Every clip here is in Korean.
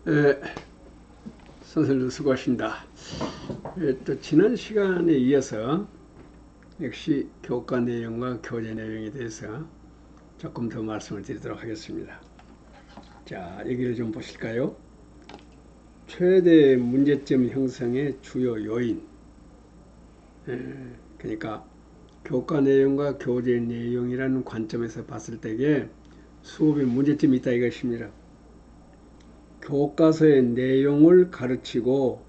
에, 선생님들 수고하십니다. 또 지난 시간에 이어서 역시 교과 내용과 교재 내용에 대해서 조금 더 말씀을 드리도록 하겠습니다. 자, 여기를 좀 보실까요? 최대 문제점 형성의 주요 요인. 그러니까 교과 내용과 교재 내용이라는 관점에서 봤을 때에 수업에 문제점이 있다 이것입니다. 교과서의 내용을 가르치고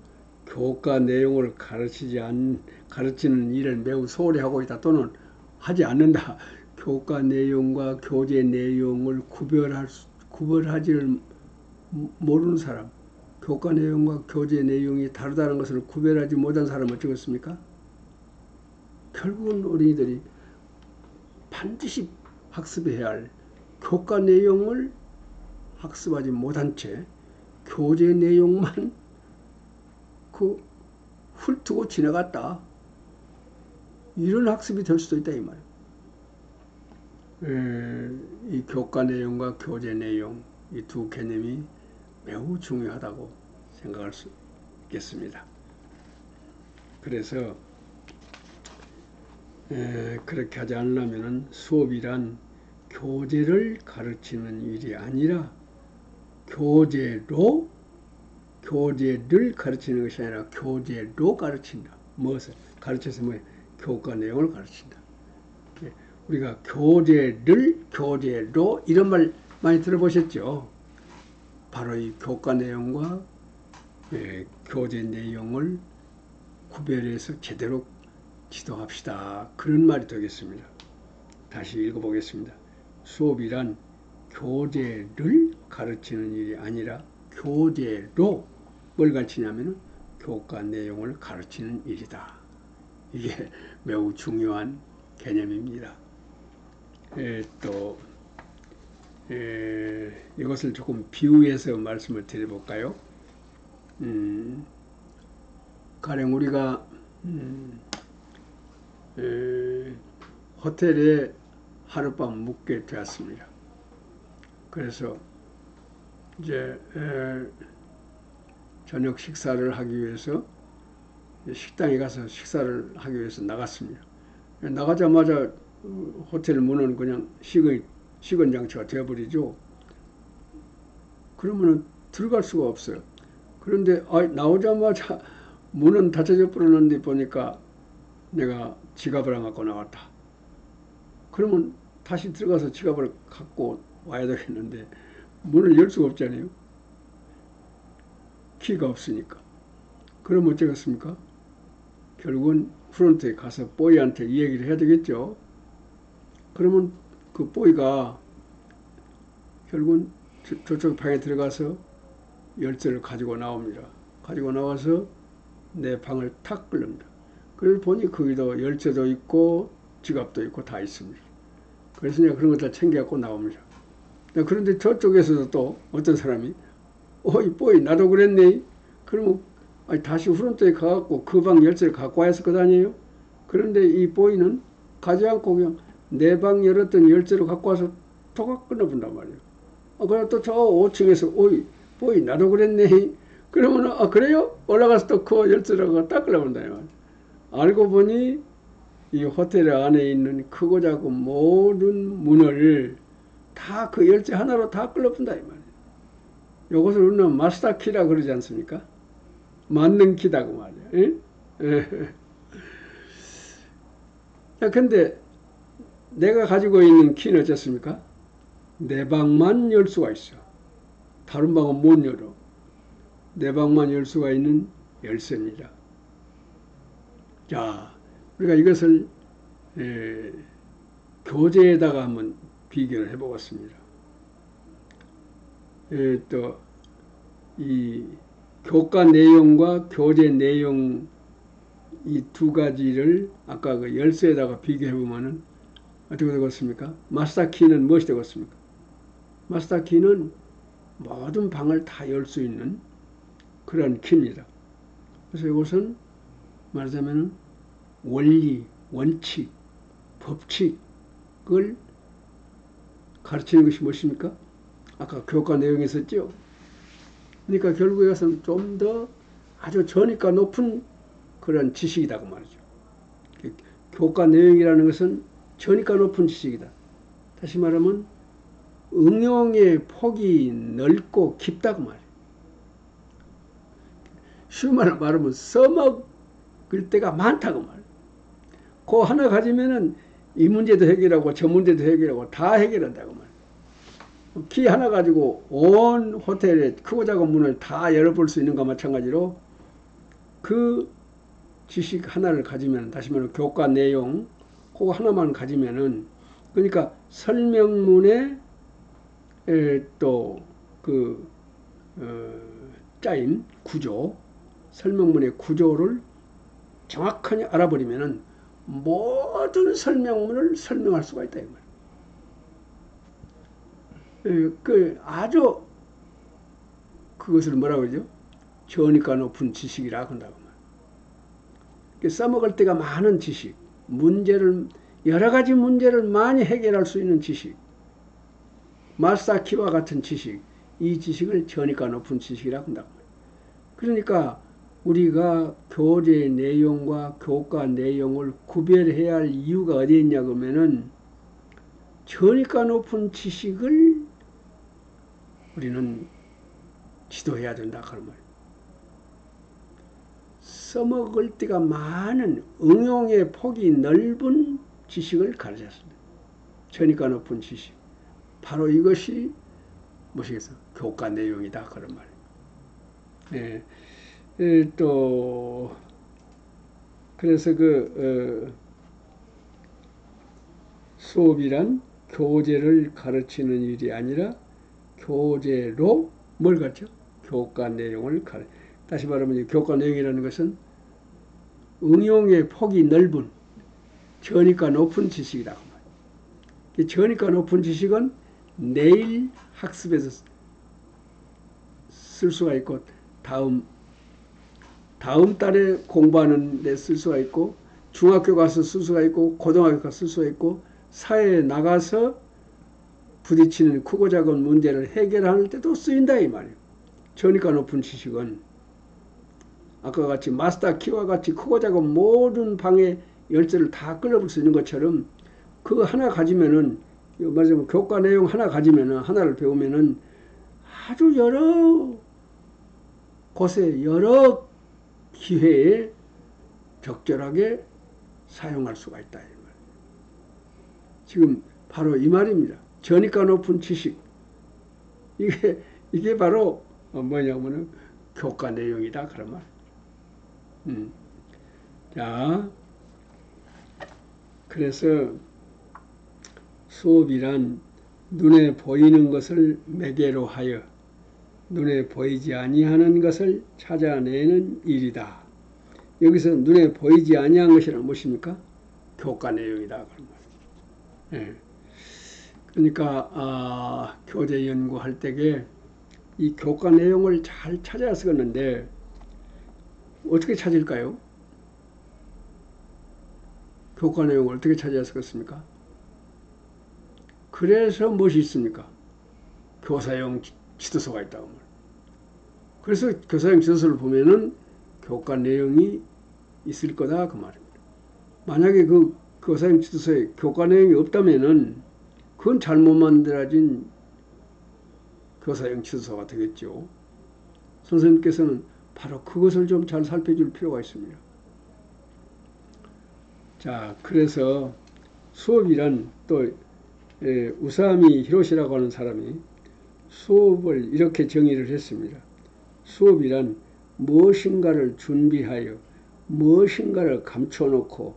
교과 내용을 가르치는 일을 매우 소홀히 하고 있다 또는 하지 않는다. 교과 내용과 교재 내용을 구별하지를 모르는 사람, 교과 내용과 교재 내용이 다르다는 것을 구별하지 못한 사람은 어쩌겠습니까? 결국은 어린이들이 반드시 학습해야 할 교과 내용을 학습하지 못한 채 교재 내용만 훑고 지나갔다. 이런 학습이 될 수도 있다 이 말이에요. 이 교과 내용과 교재 내용 이 두 개념이 매우 중요하다고 생각할 수 있겠습니다. 그래서 그렇게 하지 않으려면 수업이란 교재를 가르치는 일이 아니라 교재를 가르치는 것이 아니라 교재로 가르친다. 무엇을? 가르쳐서 뭐예요? 교과 내용을 가르친다. 우리가 교재로 이런 말 많이 들어보셨죠? 바로 이 교과 내용과 교재 내용을 구별해서 제대로 지도합시다. 그런 말이 되겠습니다. 다시 읽어보겠습니다. 수업이란 교재를 가르치는 일이 아니라 교재로 뭘 가르치냐면 교과 내용을 가르치는 일이다. 이게 매우 중요한 개념입니다. 또 이것을 조금 비유해서 말씀을 드려볼까요? 가령 우리가 호텔에 하룻밤 묵게 되었습니다. 그래서 이제 저녁 식사를 하기 위해서 식당에 가서 식사를 하기 위해서 나갔습니다. 나가자마자 호텔 문은 그냥 식은 장치가 되어버리죠. 그러면 들어갈 수가 없어요. 그런데 나오자마자 문은 닫혀져 버렸는데 보니까 내가 지갑을 안 갖고 나왔다. 그러면 다시 들어가서 지갑을 갖고 와야 되겠는데 문을 열 수가 없잖아요. 키가 없으니까. 그럼 어쩌겠습니까? 결국은 프론트에 가서 보이한테 이 얘기를 해야 되겠죠. 그러면 그 보이가 결국은 저쪽 방에 들어가서 열쇠를 가지고 나옵니다. 가지고 나와서 내 방을 탁 끌립니다. 그래서 보니 거기도 열쇠도 있고 지갑도 있고 다 있습니다. 그래서 내가 그런 거 다 챙겨갖고 나옵니다. 그런데 저쪽에서도 또 어떤 사람이 이 보이 나도 그랬네. 그러면 다시 프론트에 가갖고 그 방 열쇠를 갖고 와야 했을 것 아니에요. 그런데 이 보이는 가지 않고 그냥 내 방 열었던 열쇠를 갖고 와서 톡 끊어본단 말이에요. 그래서 또 저 5층에서 보이 나도 그랬네. 그러면 그래요? 올라가서 또 그 열쇠를 딱 끌어본다. 알고 보니 이 호텔 안에 있는 크고 작은 모든 문을 다 그 열쇠 하나로 다 끌어본다 이 말이에요. 이것을 우리는 마스터 키라 그러지 않습니까? 만능 키다 그 말이에요. 자, 근데 내가 가지고 있는 키는 어떻습니까? 내 방만 열 수가 있어. 다른 방은 못 열어. 내 방만 열 수가 있는 열쇠입니다. 자, 우리가 이것을 교재에다가 한번 비교를 해보겠습니다. 또 이 교과 내용과 교재 내용 이 두 가지를 아까 그 열쇠에다가 비교해 보면은 어떻게 되겠습니까? 마스터 키는 무엇이 되겠습니까? 마스터 키는 모든 방을 다 열 수 있는 그런 키입니다. 그래서 이것은 말하자면 원리, 원칙, 법칙을 가르치는 것이 무엇입니까? 아까 교과 내용에 있었죠? 그러니까 결국에 가서는 좀 더 아주 전이가 높은 그런 지식이다 그 말이죠. 교과 내용이라는 것은 전이가 높은 지식이다. 다시 말하면 응용의 폭이 넓고 깊다 그 말이에요. 쉬운 말로 말하면 써먹을 때가 많다 그 말이에요. 그 하나 가지면은 이 문제도 해결하고 저 문제도 해결하고 다 해결한다고 말이에요. 키 하나 가지고 온 호텔의 크고 작은 문을 다 열어볼 수 있는 것과 마찬가지로 그 지식 하나를 가지면, 다시 말하면 교과 내용 그거 하나만 가지면은, 그러니까 설명문의 또 그 짜임 구조, 설명문의 구조를 정확하게 알아버리면은 모든 설명문을 설명할 수가 있다 이 말이에요. 그 아주 그것을 뭐라고 그러죠? 전이가 높은 지식이라 한다고 말이에요. 써먹을 때가 많은 지식, 문제를 여러 가지 문제를 많이 해결할 수 있는 지식, 마사키와 같은 지식, 이 지식을 전이가 높은 지식이라고 한다고 말이에요. 그러니까 우리가 교재 내용과 교과 내용을 구별해야 할 이유가 어디에 있냐 그러면은 전이가 높은 지식을 우리는 지도해야 된다 그런 말이에요. 써먹을 때가 많은 응용의 폭이 넓은 지식을 가르쳤습니다. 전이가 높은 지식. 바로 이것이 무엇이겠어? 교과 내용이다 그런 말이에요. 또 그래서 수업이란 교재를 가르치는 일이 아니라 교재로 뭘 가르쳐? 교과 내용을 가르쳐. 다시 말하면 교과 내용이라는 것은 응용의 폭이 넓은 전이가 높은 지식이라고 말이에요. 전이가 높은 지식은 내일 학습에서 쓸 수가 있고 다음 달에 공부하는 데 쓸 수가 있고 중학교 가서 쓸 수가 있고 고등학교 가서 쓸 수가 있고 사회에 나가서 부딪히는 크고 작은 문제를 해결할 때도 쓰인다 이 말이에요. 전이가 높은 지식은 아까 같이 마스터 키와 같이 크고 작은 모든 방의 열쇠를 다 끌어볼 수 있는 것처럼 그거 하나 가지면은, 말하자면 교과 내용 하나 가지면은, 하나를 배우면은 아주 여러 곳에 여러 기회에 적절하게 사용할 수가 있다 이 말. 지금 바로 이 말입니다. 전이가 높은 지식. 이게 바로 뭐냐면은 교과 내용이다 그런 말. 자, 그래서 수업이란 눈에 보이는 것을 매개로 하여 눈에 보이지 아니하는 것을 찾아내는 일이다. 여기서 눈에 보이지 아니한 것이란 무엇입니까? 교과 내용이다 그런 말. 그러니까 교재 연구할 때에 이 교과 내용을 잘 찾아야 쓰겠는데 어떻게 찾을까요? 교과 내용을 어떻게 찾아야 쓰겠습니까? 그래서 무엇이 있습니까? 교사용 지도서가 있다고 말이에요. 그래서 교사용 지도서를 보면은 교과 내용이 있을 거다 그 말입니다. 만약에 그 교사용 지도서에 교과 내용이 없다면은 그건 잘못 만들어진 교사용 지도서가 되겠죠. 선생님께서는 바로 그것을 좀 잘 살펴줄 필요가 있습니다. 자, 그래서 수업이란 또 우사미 히로시라고 하는 사람이 수업을 이렇게 정의를 했습니다. 수업이란 무엇인가를 준비하여 무엇인가를 감춰놓고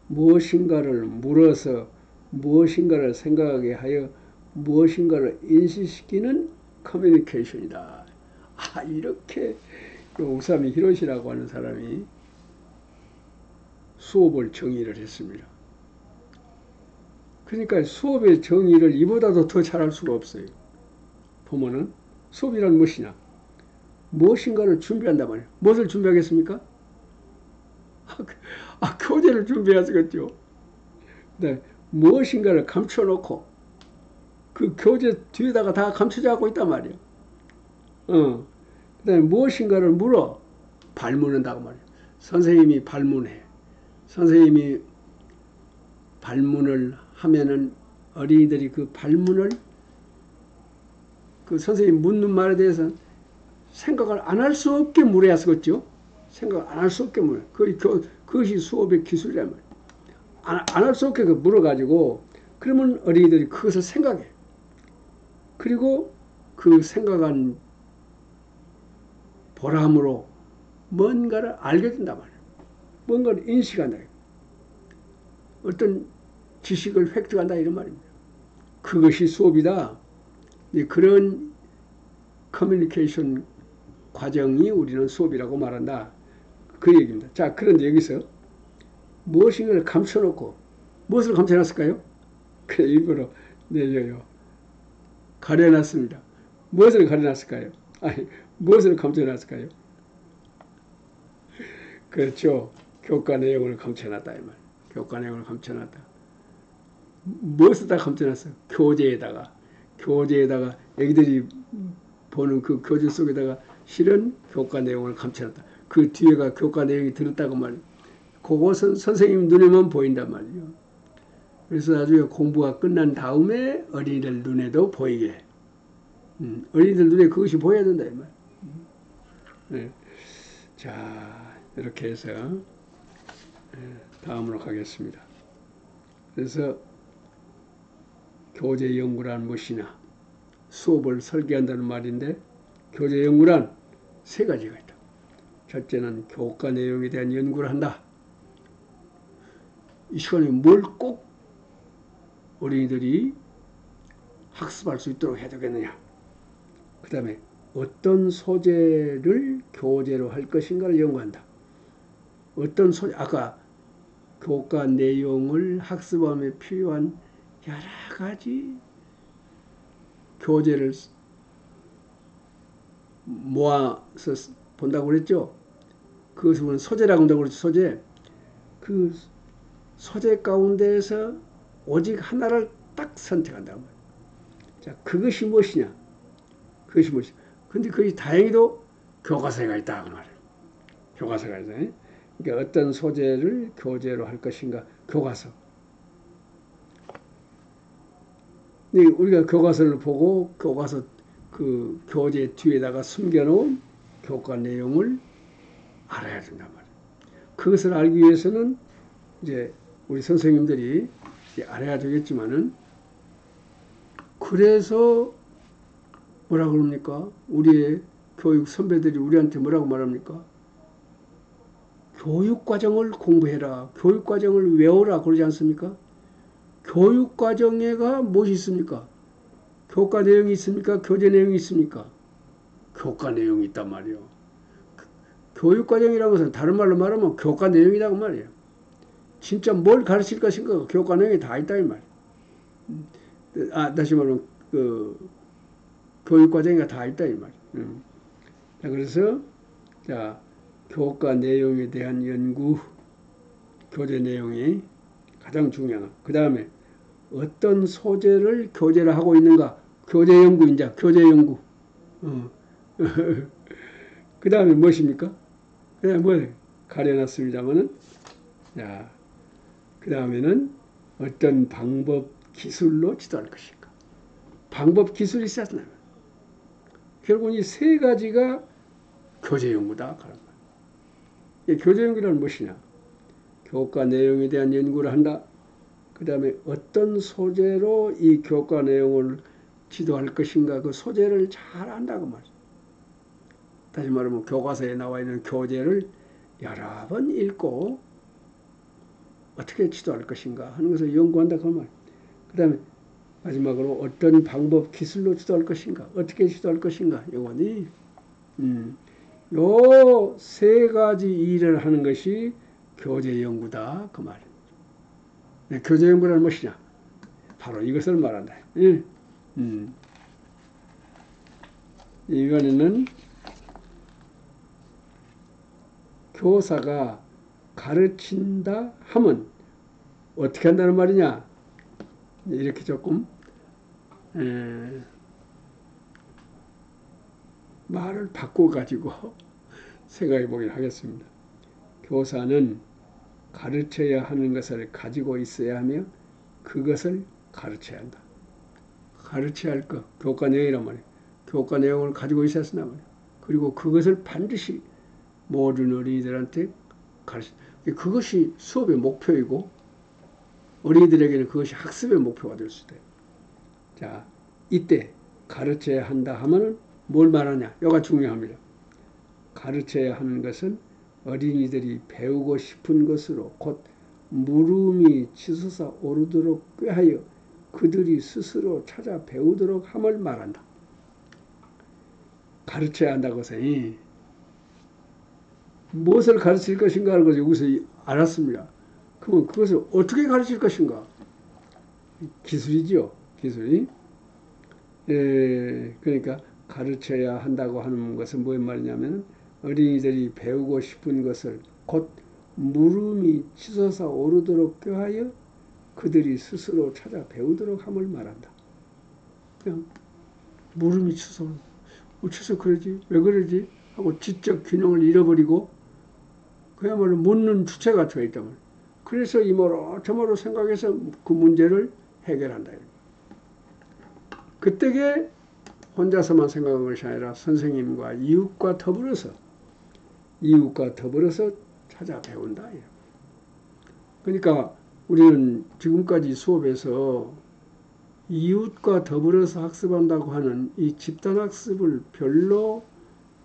무엇인가를 물어서 무엇인가를 생각하게 하여 무엇인가를 인식시키는 커뮤니케이션이다. 이렇게 우사미 히로시라고 하는 사람이 수업을 정의를 했습니다. 그러니까 수업의 정의를 이보다도 더 잘할 수가 없어요. 보면은 수업이란 무엇이냐? 무엇인가를 준비한단 말이에요. 무엇을 준비하겠습니까? 교재를 준비하겠죠. 네, 무엇인가를 감춰놓고 그 교재 뒤에다가 다 감춰져 갖고 있단 말이에요. 그 다음에 무엇인가를 물어 발문한다고 말이에요. 선생님이 발문해. 선생님이 발문을 하면은 어린이들이 그 발문을 그 선생님 묻는 말에 대해서 생각을 안 할 수 없게 물어야 쓰겠죠. 생각을 안 할 수 없게 물어. 그것이 수업의 기술이란 말이에요. 안 할 수 없게 물어가지고 그러면 어린이들이 그것을 생각해. 그리고 그 생각한 보람으로 뭔가를 알게 된단 말이에요. 뭔가를 인식한다. 어떤 지식을 획득한다 이런 말입니다. 그것이 수업이다. 그런 커뮤니케이션 과정이 우리는 수업이라고 말한다. 그 얘기입니다. 자, 그런데 여기서 무엇인가를 감춰놓고 무엇을 감춰놨을까요? 그래, 일부러 내려요. 가려놨습니다. 무엇을 가려놨을까요? 아니, 무엇을 감춰놨을까요? 그렇죠. 교과 내용을 감춰놨다. 이 말. 교과 내용을 감춰놨다. 무엇에다 감춰놨어요? 교재에다가 애기들이 보는 그 교재 속에다가 실은 교과 내용을 감춰놨다. 그 뒤에가 교과 내용이 들었다고 말이에요. 그것은 선생님 눈에만 보인단 말이에요. 그래서 나중에 공부가 끝난 다음에 어린이들 눈에도 보이게 해. 어린이들 눈에 그것이 보여야 된다 이 말. 네. 자, 이렇게 해서 다음으로 가겠습니다. 그래서 교재 연구란 무엇이냐? 수업을 설계한다는 말인데 교재 연구란 세 가지가 있다. 첫째는 교과 내용에 대한 연구를 한다. 이 시간에 뭘 꼭 어린이들이 학습할 수 있도록 해야 되겠느냐. 그 다음에 어떤 소재를 교재로 할 것인가를 연구한다. 어떤 소재, 아까 교과 내용을 학습함에 필요한 여러 가지 교재를 모아서 본다고 그랬죠. 그것을 우리는 소재라고 한다고 그랬죠. 소재. 그 소재 가운데에서 오직 하나를 딱 선택한다고 말이에요. 자, 그것이 무엇이냐? 그것이 무엇이냐? 근데 그것이 다행히도 교과서가 있다 그 말이에요. 교과서가 있어요. 그러니까 어떤 소재를 교재로 할 것인가? 교과서. 우리가 교과서를 보고 교과서 그 교재 뒤에다가 숨겨놓은 교과 내용을 알아야 된단 말이에요. 그것을 알기 위해서는 이제 우리 선생님들이 알아야 되겠지만은 그래서 뭐라 그럽니까? 우리의 교육 선배들이 우리한테 뭐라고 말합니까? 교육과정을 공부해라. 교육과정을 외워라. 그러지 않습니까? 교육과정에가 무엇이 있습니까? 교과 내용이 있습니까? 교재 내용이 있습니까? 교과 내용이 있단 말이에요. 교육과정이라는 것은 다른 말로 말하면 교과 내용이라고 말이에요. 진짜 뭘 가르칠 것인가 교과 내용이 다 있다 이 말. 다시 말하면 그 교육과정이 다 있다 이 말. 자, 그래서 자 교과 내용에 대한 연구, 교재 내용이 가장 중요한. 그 다음에 어떤 소재를 교재로 하고 있는가? 교재 연구인자, 교재 연구. 그 다음에 무엇입니까? 그냥 뭐 가려놨습니다만은, 자, 그 다음에는 어떤 방법, 기술로 지도할 것인가? 방법, 기술이 있었나요? 결국 이 세 가지가 교재 연구다. 그런 거예요. 교재 연구란 무엇이냐? 교과 내용에 대한 연구를 한다. 그 다음에 어떤 소재로 이 교과 내용을 지도할 것인가 그 소재를 잘 안다고 말이죠. 다시 말하면 교과서에 나와 있는 교재를 여러 번 읽고 어떻게 지도할 것인가 하는 것을 연구한다 그 말. 그 다음에 마지막으로 어떤 방법 기술로 지도할 것인가 어떻게 지도할 것인가 요거니 요 세 가지 일을 하는 것이 교재 연구다 그 말입니다. 네, 교재 연구란 무엇이냐? 바로 이것을 말한다. 이번에는 교사가 가르친다 하면 어떻게 한다는 말이냐? 이렇게 조금 말을 바꿔가지고 생각해 보긴 하겠습니다. 교사는 가르쳐야 하는 것을 가지고 있어야 하며 그것을 가르쳐야 한다. 가르쳐야 할 것, 교과 내용이란 말이에요. 교과 내용을 가지고 있어야 한단 말이에요. 그리고 그것을 반드시 모든 어린이들한테 가르쳐. 그것이 수업의 목표이고 어린이들에게는 그것이 학습의 목표가 될 수 있어요. 자, 이때 가르쳐야 한다 하면은 뭘 말하냐? 여가 중요합니다. 가르쳐야 하는 것은 어린이들이 배우고 싶은 것으로 곧 물음이 치솟아 오르도록 꾀하여 그들이 스스로 찾아 배우도록 함을 말한다. 가르쳐야 한다고 해서 무엇을 가르칠 것인가 하는 것을 여기서 알았습니다. 그러면 그것을 어떻게 가르칠 것인가? 기술이지요. 기술이. 그러니까 가르쳐야 한다고 하는 것은 무슨 말이냐면 어린이들이 배우고 싶은 것을 곧 물음이 치솟아 오르도록 꾀하여 그들이 스스로 찾아 배우도록 함을 말한다. 그냥 물음이 치솟아 어째서 그러지? 왜 그러지? 하고 지적 균형을 잃어버리고 그야말로 묻는 주체가 되어 있단 말이에요. 그래서 이모로 저모로 생각해서 그 문제를 해결한다. 그때에 혼자서만 생각한 것이 아니라 선생님과 이웃과 더불어서 찾아 배운다. 그러니까 우리는 지금까지 수업에서 이웃과 더불어서 학습한다고 하는 이 집단학습을 별로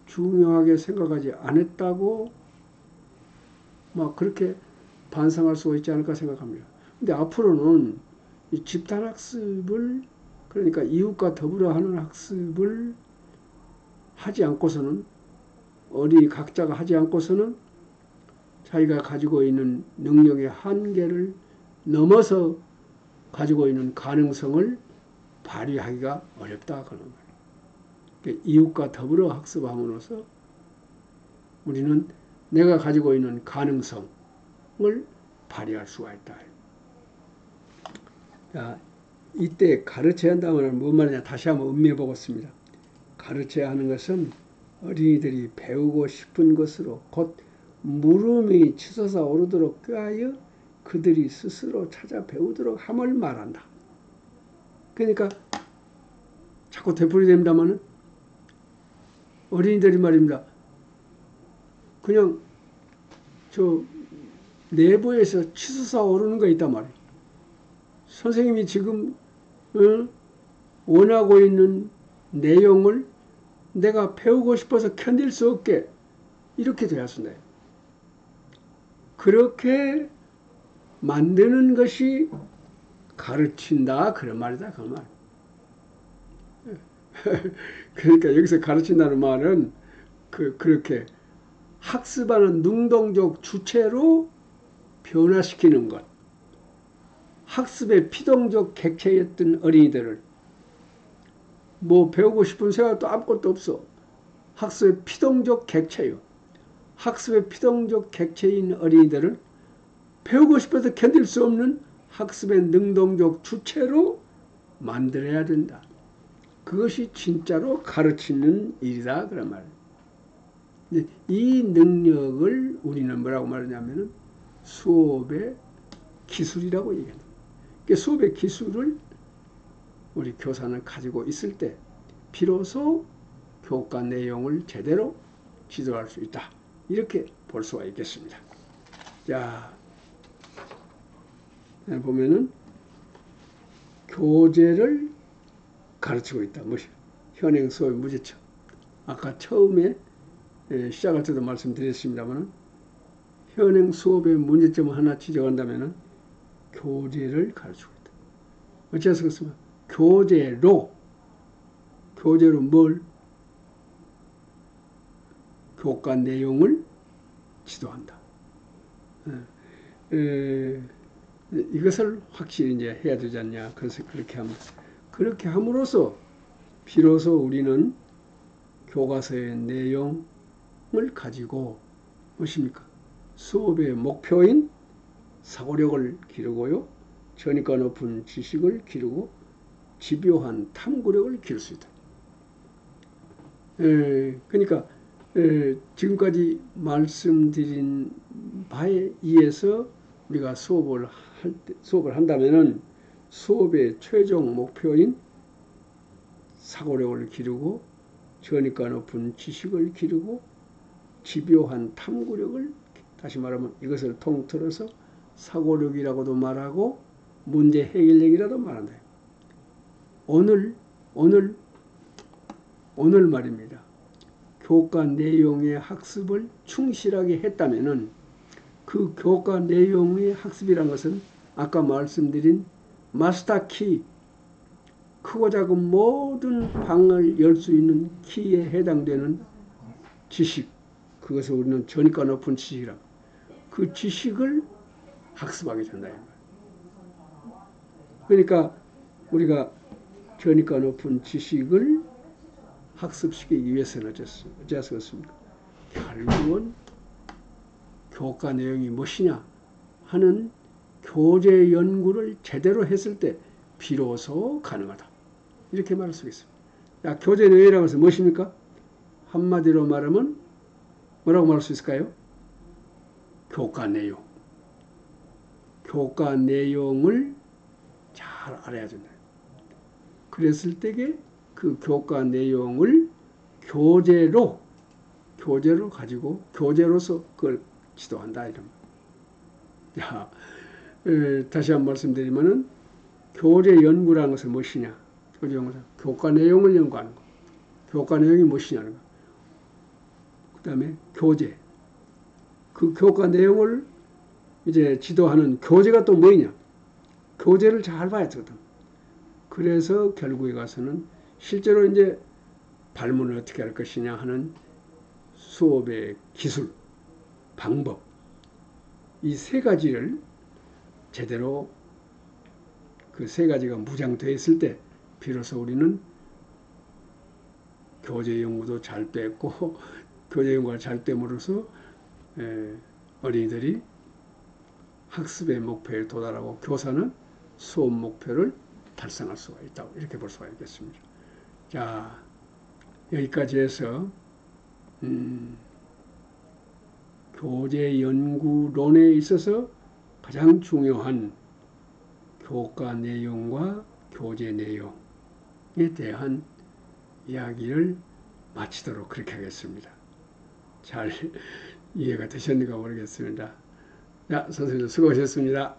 중요하게 생각하지 않았다고 막 그렇게 반성할 수가 있지 않을까 생각합니다. 근데 앞으로는 이 집단학습을 그러니까 이웃과 더불어 하는 학습을 하지 않고서는 어린이 각자가 하지 않고서는 자기가 가지고 있는 능력의 한계를 넘어서 가지고 있는 가능성을 발휘하기가 어렵다 그런 말이에요. 그러니까 이웃과 더불어 학습함으로써 우리는 내가 가지고 있는 가능성을 발휘할 수가 있다. 자, 이때 가르쳐야 한다면 뭔 말이냐 다시 한번 음미해 보겠습니다. 가르쳐야 하는 것은 어린이들이 배우고 싶은 것으로 곧 물음이 치솟아 오르도록 꾀하여 그들이 스스로 찾아 배우도록 함을 말한다. 그러니까 자꾸 되풀이됩니다마는 어린이들이 말입니다. 그냥 저 내부에서 치솟아 오르는 거 있단 말이에요. 선생님이 지금 원하고 있는 내용을 내가 배우고 싶어서 견딜 수 없게 이렇게 되었습니다. 그렇게 만드는 것이 가르친다 그런 말이다 그 말. 그러니까 여기서 가르친다는 말은 그렇게 학습하는 능동적 주체로 변화시키는 것. 학습의 피동적 객체였던 어린이들을 뭐 배우고 싶은 생각도 아무것도 없어. 학습의 피동적 객체요. 학습의 피동적 객체인 어린이들을 배우고 싶어서 견딜 수 없는 학습의 능동적 주체로 만들어야 된다. 그것이 진짜로 가르치는 일이다 그런 말이에요. 이 능력을 우리는 뭐라고 말하냐면은 수업의 기술이라고 얘기합니다. 그러니까 수업의 기술을 우리 교사는 가지고 있을 때 비로소 교과 내용을 제대로 지도할 수 있다. 이렇게 볼 수가 있겠습니다. 자, 보면은 교재를 가르치고 있다. 현행 수업의 문제점. 아까 처음에 시작할 때도 말씀드렸습니다만 현행 수업의 문제점을 하나 지적한다면 교재를 가르치고 있다. 어째서 그렇습니까? 교재로 뭘? 교과 내용을 지도한다. 이것을 확실히 이제 해야 되지 않냐. 그래서 그렇게 함으로써 비로소 우리는 교과서의 내용을 가지고 무엇입니까? 수업의 목표인 사고력을 기르고요. 전이가 높은 지식을 기르고 집요한 탐구력을 기를 수 있다. 그러니까 지금까지 말씀드린 바에 의해서 우리가 수업을 한다면은 수업의 최종 목표인 사고력을 기르고 전이가 높은 지식을 기르고 집요한 탐구력을, 다시 말하면 이것을 통틀어서 사고력이라고도 말하고 문제 해결력이라도 말한다. 오늘 말입니다. 교과 내용의 학습을 충실하게 했다면은 그 교과 내용의 학습이란 것은 아까 말씀드린 마스터키, 크고 작은 모든 방을 열 수 있는 키에 해당되는 지식, 그것을 우리는 전이가 높은 지식이라고, 그 지식을 학습하게 된다. 그러니까 우리가 전이가 높은 지식을 학습시키기 위해서는 어쩌겠습니까? 결국은 교과 내용이 무엇이냐 하는 교재 연구를 제대로 했을 때 비로소 가능하다. 이렇게 말할 수 있습니다. 교재 내용이라고 해서 무엇입니까? 한마디로 말하면 뭐라고 말할 수 있을까요? 교과 내용. 교과 내용을 잘 알아야 된다. 그랬을 때에 그 교과 내용을 교재로 가지고 교재로서 그걸 지도한다. 이런. 자, 다시 한번 말씀드리면은 교재 연구라는 것은 무엇이냐? 교재 연구는 교과 내용을 연구하는 것. 교과 내용이 무엇이냐는 것. 그 다음에 교재. 그 교과 내용을 이제 지도하는 교재가 또 뭐냐? 교재를 잘 봐야 되거든. 그래서 결국에 가서는 실제로 이제 발문을 어떻게 할 것이냐 하는 수업의 기술, 방법, 이 세 가지를 제대로 그 세 가지가 무장되어 있을 때 비로소 우리는 교재 연구도 잘 됐고 교재 연구가 잘 됨으로써 어린이들이 학습의 목표에 도달하고 교사는 수업 목표를 달성할 수가 있다고 이렇게 볼 수가 있겠습니다. 자, 여기까지 해서 교재 연구론에 있어서 가장 중요한 교과 내용과 교재 내용에 대한 이야기를 마치도록 그렇게 하겠습니다. 잘 이해가 되셨는가 모르겠습니다. 자, 선생님 수고하셨습니다.